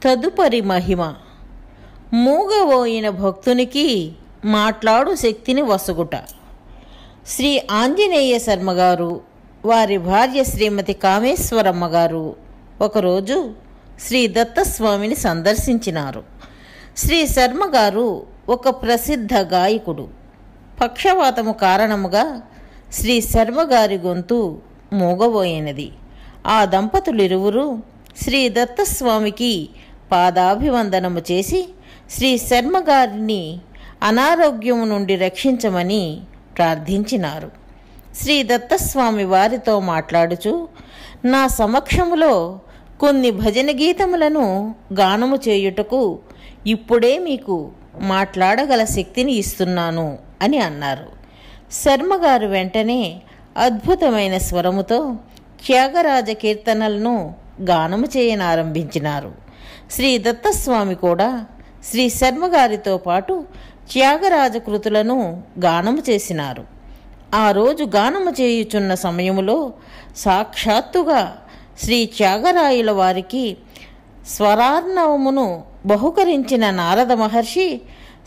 తదుపరి మహిమ. మూగబోయిన భక్తునికి మాట్లాడు శక్తిని వసగుట. శ్రీ ఆంజనేయ శర్మగారు వారి భార్య శ్రీమతి కామేశ్వరమ్మ గారు ఒకరోజు శ్రీ దత్తస్వామిని సందర్శించినారు. శ్రీ శర్మగారు ఒక ప్రసిద్ధ గాయకుడు. పక్షవాతము కారణముగా శ్రీ శర్మగారి గొంతు మూగబోయినది. ఆ దంపతులిరువురు శ్రీ దత్తస్వామికి పాదాభివందనము చేసి శ్రీ శర్మగారిని అనారోగ్యము నుండి రక్షించమని ప్రార్థించినారు. శ్రీ దత్తస్వామి వారితో మాట్లాడుచు, నా సమక్షములో కొన్ని భజన గీతములను గానము చేయుటకు ఇప్పుడే మీకు మాట్లాడగల శక్తిని ఇస్తున్నాను అని అన్నారు. శర్మగారు వెంటనే అద్భుతమైన స్వరముతో త్యాగరాజ కీర్తనలను గానము చేయనారంభించినారు. శ్రీ దత్తస్వామి కూడా శ్రీ శర్మగారితో పాటు త్యాగరాజ కృతులను గానము చేసినారు. ఆ రోజు గానము చేయుచున్న సమయములో సాక్షాత్తుగా శ్రీ త్యాగరాయుల వారికి స్వరార్ణవమును బహుకరించిన నారద మహర్షి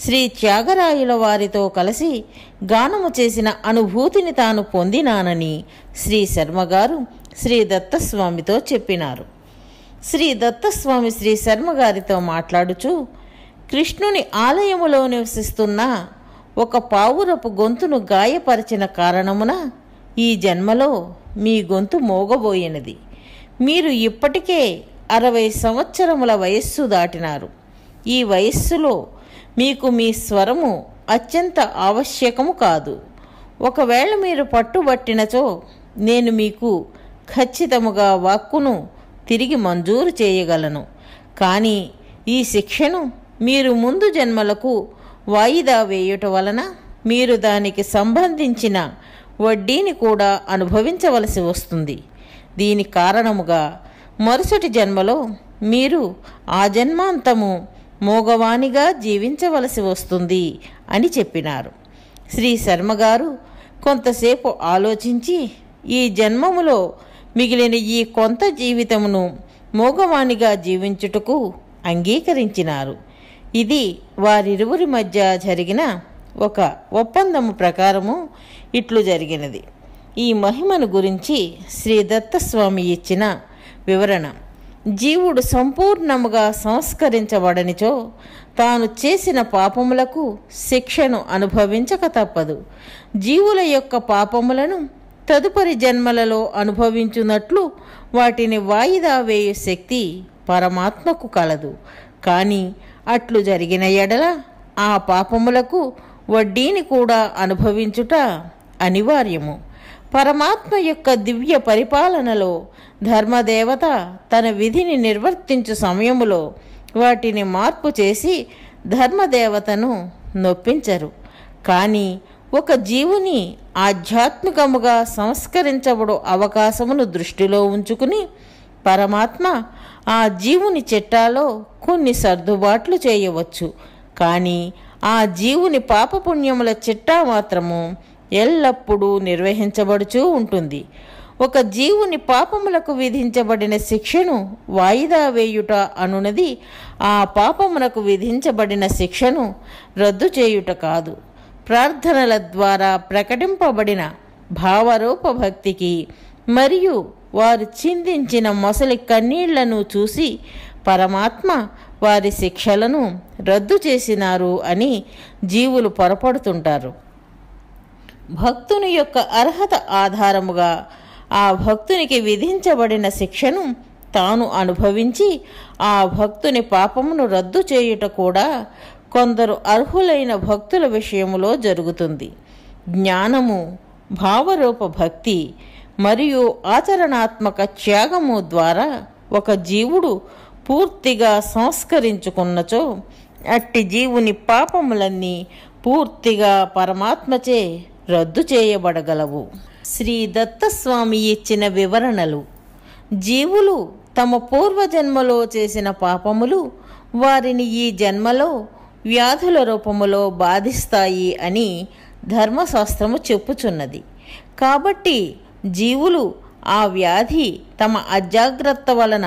శ్రీ త్యాగరాయుల వారితో కలిసి గానము చేసిన అనుభూతిని తాను పొందినానని శ్రీ శర్మగారు శ్రీ దత్తస్వామితో చెప్పినారు. శ్రీ దత్తస్వామి శ్రీ శర్మగారితో మాట్లాడుచు, కృష్ణుని ఆలయములో నివసిస్తున్న ఒక పావురపు గొంతును గాయపరిచిన కారణమున ఈ జన్మలో మీ గొంతు మోగబోయినది. మీరు ఇప్పటికే 60 సంవత్సరముల వయస్సు దాటినారు. ఈ వయస్సులో మీకు మీ స్వరము అత్యంత ఆవశ్యకము కాదు. ఒకవేళ మీరు పట్టుబట్టినచో నేను మీకు ఖచ్చితముగా వాక్కును తిరిగి మంజూరు చేయగలను. కానీ ఈ శిక్షను మీరు ముందు జన్మలకు వాయిదా వేయుట వలన మీరు దానికి సంబంధించిన వడ్డీని కూడా అనుభవించవలసి వస్తుంది. దీని కారణముగా మరుసటి జన్మలో మీరు ఆ జన్మాంతము మోగవానిగా జీవించవలసి వస్తుంది అని చెప్పినారు. శ్రీ శర్మగారు కొంతసేపు ఆలోచించి ఈ జన్మములో మిగిలిన ఈ కొంత జీవితమును మోగవానిగా జీవించుటకు అంగీకరించినారు. ఇది వారిరువురి మధ్య జరిగిన ఒక ఒప్పందము ప్రకారము ఇట్లు జరిగినది. ఈ మహిమను గురించి శ్రీ దత్తస్వామి ఇచ్చిన వివరణ. జీవుడు సంపూర్ణముగా సంస్కరించబడనిచో తాను చేసిన పాపములకు శిక్షను అనుభవించక తప్పదు. జీవుల యొక్క పాపములను తదుపరి జన్మలలో అనుభవించున్నట్లు వాటిని వాయిదా వేయు శక్తి పరమాత్మకు కలదు. కానీ అట్లు జరిగిన ఎడల ఆ పాపములకు వడ్డీని కూడా అనుభవించుట అనివార్యము. పరమాత్మ యొక్క దివ్య పరిపాలనలో ధర్మదేవత తన విధిని నిర్వర్తించు సమయములో వాటిని మార్పు చేసి ధర్మదేవతను నొప్పించరు. కానీ ఒక జీవుని ఆధ్యాత్మికముగా సంస్కరించబడు అవకాశమును దృష్టిలో ఉంచుకుని పరమాత్మ ఆ జీవుని చిట్టాలో కొన్ని సర్దుబాట్లు చేయవచ్చు. కానీ ఆ జీవుని పాపపుణ్యముల చిట్టా మాత్రము ఎల్లప్పుడూ నిర్వహించబడుచూ ఉంటుంది. ఒక జీవుని పాపములకు విధించబడిన శిక్షను వాయిదా వేయుట అనునది ఆ పాపమునకు విధించబడిన శిక్షను రద్దు చేయుట కాదు. ప్రార్థనల ద్వారా ప్రకటింపబడిన భావరూప భక్తికి మరియు వారు చిందించిన మొసలి కన్నీళ్లను చూసి పరమాత్మ వారి శిక్షలను రద్దు చేసినారు అని జీవులు పొరపడుతుంటారు. భక్తుని యొక్క అర్హత ఆధారముగా ఆ భక్తునికి విధించబడిన శిక్షను తాను అనుభవించి ఆ భక్తుని పాపమును రద్దు చేయుట కూడా కొందరు అర్హులైన భక్తుల విషయములో జరుగుతుంది. జ్ఞానము, భావరూప భక్తి మరియు ఆచరణాత్మక త్యాగము ద్వారా ఒక జీవుడు పూర్తిగా సంస్కరించుకున్నచో అట్టి జీవుని పాపములన్నీ పూర్తిగా పరమాత్మచే రద్దు చేయబడగలవు. శ్రీ దత్తస్వామి ఇచ్చిన వివరణలు. జీవులు తమ పూర్వజన్మలో చేసిన పాపములు వారిని ఈ జన్మలో వ్యాధుల రూపములో బాధిస్తాయి అని ధర్మశాస్త్రము చెప్పుచున్నది. కాబట్టి జీవులు ఆ వ్యాధి తమ అజాగ్రత్త వలన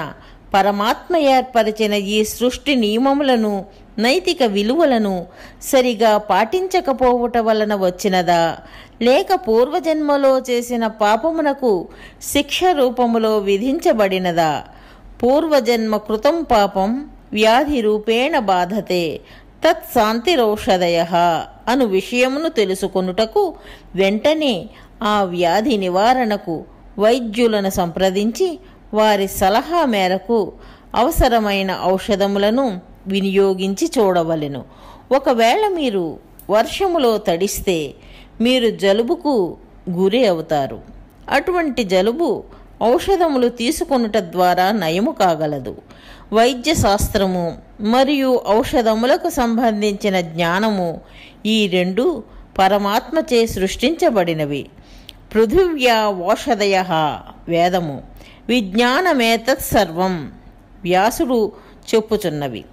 పరమాత్మ ఏర్పరిచిన ఈ సృష్టి నియమములను, నైతిక విలువలను సరిగా పాటించకపోవటం వలన వచ్చినదా, లేక పూర్వజన్మలో చేసిన పాపమునకు శిక్ష రూపములో విధించబడినదా? పూర్వజన్మ కృతం పాపం వ్యాధి రూపేణ బాధతే తత్శాంతిరౌషధయః అను విషయమును తెలుసుకొనుటకు వెంటనే ఆ వ్యాధి నివారణకు వైద్యులను సంప్రదించి వారి సలహా మేరకు అవసరమైన ఔషధములను వినియోగించి చూడవలెను. ఒకవేళ మీరు వర్షములో తడిస్తే మీరు జలుబుకు గురి అవుతారు. అటువంటి జలుబు ఔషధములు తీసుకొనుట ద్వారా నయము కాగలదు. వైద్య శాస్త్రము మరియు ఔషధములకు సంబంధించిన జ్ఞానము ఈ రెండు పరమాత్మచే సృష్టించబడినవి. పృథివ్యా ఓషధయః వేదము, విజ్ఞానమేతత్ సర్వం వ్యాసుడు చెప్పుచున్నవి.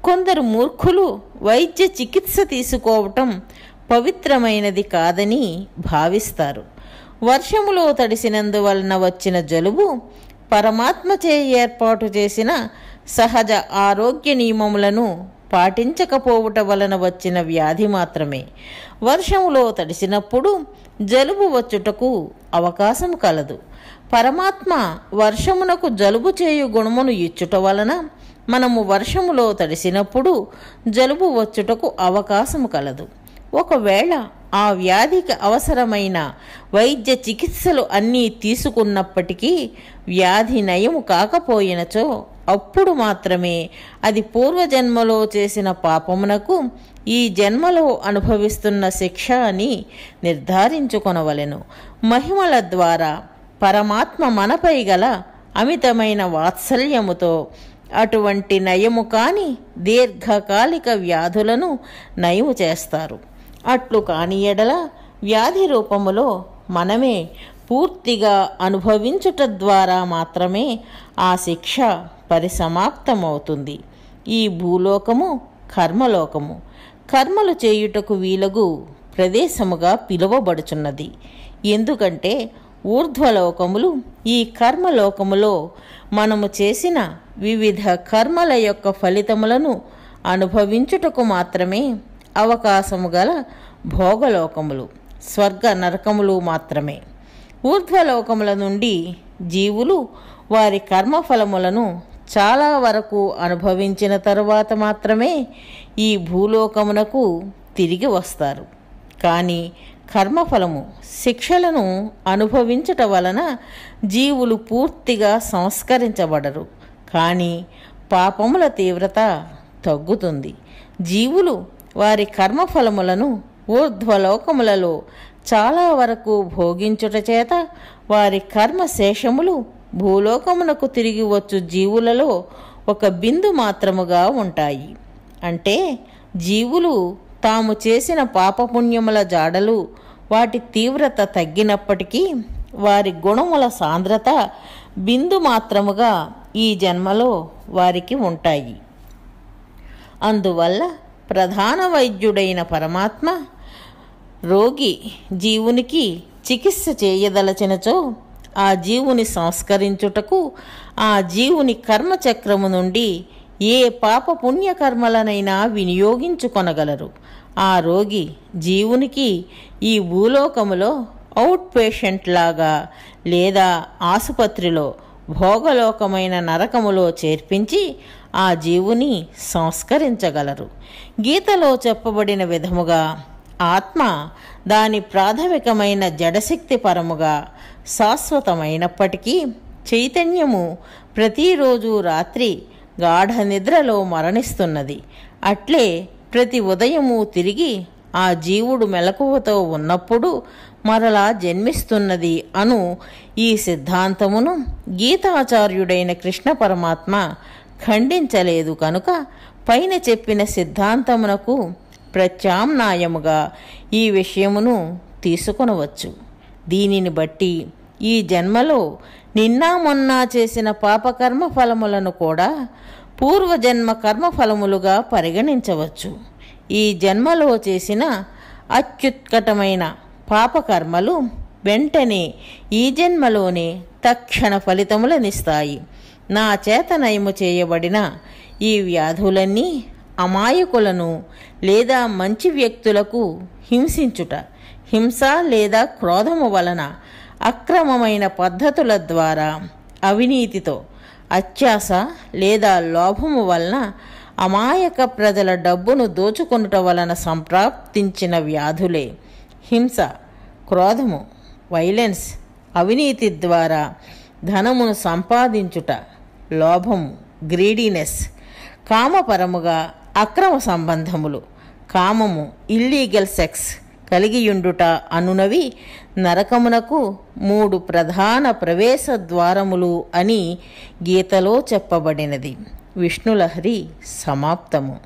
కొందరు మూర్ఖులు వైద్య చికిత్స తీసుకోవటం పవిత్రమైనది కాదని భావిస్తారు. వర్షములో తడిసినందువలన వచ్చిన జలుబు పరమాత్మచే ఏర్పాటు చేసిన సహజ ఆరోగ్య నియమములను పాటించకపోవటం వలన వచ్చిన వ్యాధి మాత్రమే. వర్షములో తడిసినప్పుడు జలుబు వచ్చుటకు అవకాశం కలదు. పరమాత్మ వర్షమునకు జలుబు చేయు గుణమును ఇచ్చుట వలన మనము వర్షములో తడిసినప్పుడు జలుబు వచ్చుటకు అవకాశము కలదు. ఒకవేళ ఆ వ్యాధికి అవసరమైన వైద్య చికిత్సలు అన్నీ తీసుకున్నప్పటికీ వ్యాధి నయము కాకపోయినచో అప్పుడు మాత్రమే అది పూర్వజన్మలో చేసిన పాపమునకు ఈ జన్మలో అనుభవిస్తున్న శిక్ష అని నిర్ధారించుకొనవలెను. మహిమల ద్వారా పరమాత్మ మనపై గల అమితమైన వాత్సల్యముతో అటువంటి నయము కాని దీర్ఘకాలిక వ్యాధులను నయము చేస్తారు. అట్లు కాని ఎడల వ్యాధి రూపములో మనమే పూర్తిగా అనుభవించుట ద్వారా మాత్రమే ఆ శిక్ష పరిసమాప్తమవుతుంది. ఈ భూలోకము కర్మలోకము, కర్మలు చేయుటకు వీలగు ప్రదేశముగా పిలువబడుచున్నది. ఎందుకంటే ఊర్ధ్వలోకములు ఈ కర్మలోకములో మనము చేసిన వివిధ కర్మల యొక్క ఫలితములను అనుభవించుటకు మాత్రమే అవకాశము గల భోగలోకములు, స్వర్గ నరకములు మాత్రమే. ఊర్ధ్వలోకముల నుండి జీవులు వారి కర్మఫలములను చాలా వరకు అనుభవించిన తరువాత మాత్రమే ఈ భూలోకమునకు తిరిగి వస్తారు. కానీ కర్మఫలము శిక్షలను అనుభవించుట వలన జీవులు పూర్తిగా సంస్కరించబడరు. కానీ పాపముల తీవ్రత తగ్గుతుంది. జీవులు వారి కర్మఫలములను ఊర్ధ్వలోకములలో చాలా వరకు భోగించుట చేత వారి కర్మశేషములు భూలోకమునకు తిరిగి వచ్చు జీవులలో ఒక బిందు మాత్రముగా ఉంటాయి. అంటే జీవులు తాము చేసిన పాపపుణ్యముల జాడలు వాటి తీవ్రత తగ్గినప్పటికీ వారి గుణముల సాంద్రత బిందు మాత్రముగా ఈ జన్మలో వారికి ఉంటాయి. అందువల్ల ప్రధాన వైద్యుడైన పరమాత్మ రోగి జీవునికి చికిత్స చేయదలచినచో ఆ జీవుని సంస్కరించుటకు ఆ జీవుని కర్మచక్రము నుండి ఏ పాపపుణ్యకర్మలనైనా వినియోగించుకొనగలరు. ఆ రోగి జీవునికి ఈ భూలోకములో అవుట్ పేషెంట్ లాగా లేదా ఆసుపత్రిలో భోగలోకమైన నరకములో చేర్పించి ఆ జీవుని సంస్కరించగలరు. గీతలో చెప్పబడిన విధముగా ఆత్మ దాని ప్రాథమికమైన జడశక్తి పరముగా శాశ్వతమైనప్పటికీ చైతన్యము ప్రతిరోజు రాత్రి గాఢ నిద్రలో మరణిస్తున్నది. అట్లే ప్రతి ఉదయము తిరిగి ఆ జీవుడు మెలకువతో ఉన్నప్పుడు మరలా జన్మిస్తున్నది అను ఈ సిద్ధాంతమును గీతాచార్యుడైన కృష్ణ పరమాత్మ ఖండించలేదు కనుక పైన చెప్పిన సిద్ధాంతమునకు ప్రత్యామ్నాయముగా ఈ విషయమును తీసుకొనవచ్చు. దీనిని బట్టి ఈ జన్మలో నిన్న మొన్న చేసిన పాపకర్మ ఫలములను కూడా పూర్వజన్మ కర్మఫలములుగా పరిగణించవచ్చు. ఈ జన్మలో చేసిన అత్యుత్కటమైన పాపకర్మలు వెంటనే ఈ జన్మలోనే తక్షణ ఫలితములనిస్తాయి. నా చేత నయము చేయబడిన ఈ వ్యాధులన్నీ అమాయకులను లేదా మంచి వ్యక్తులకు హింసించుట, హింస లేదా క్రోధము వలన, అక్రమమైన పద్ధతుల ద్వారా, అవినీతితో, అత్యాశ లేదా లోభము వలన, అమాయక ప్రజల డబ్బును దోచుకొనుట వలన సంప్రాప్తించిన వ్యాధులే. హింస, క్రోధము, వైలెన్స్, అవినీతి ద్వారా ధనమును సంపాదించుట, లోభము, గ్రీడీనెస్, కామపరముగా అక్రమ సంబంధములు, కామము, ఇల్లీగల్ సెక్స్ కలిగియుండుట అనునవి నరకమునకు 3 ప్రధాన ప్రవేశ ద్వారములు అని గీతలో చెప్పబడినది. విష్ణులహరి సమాప్తము.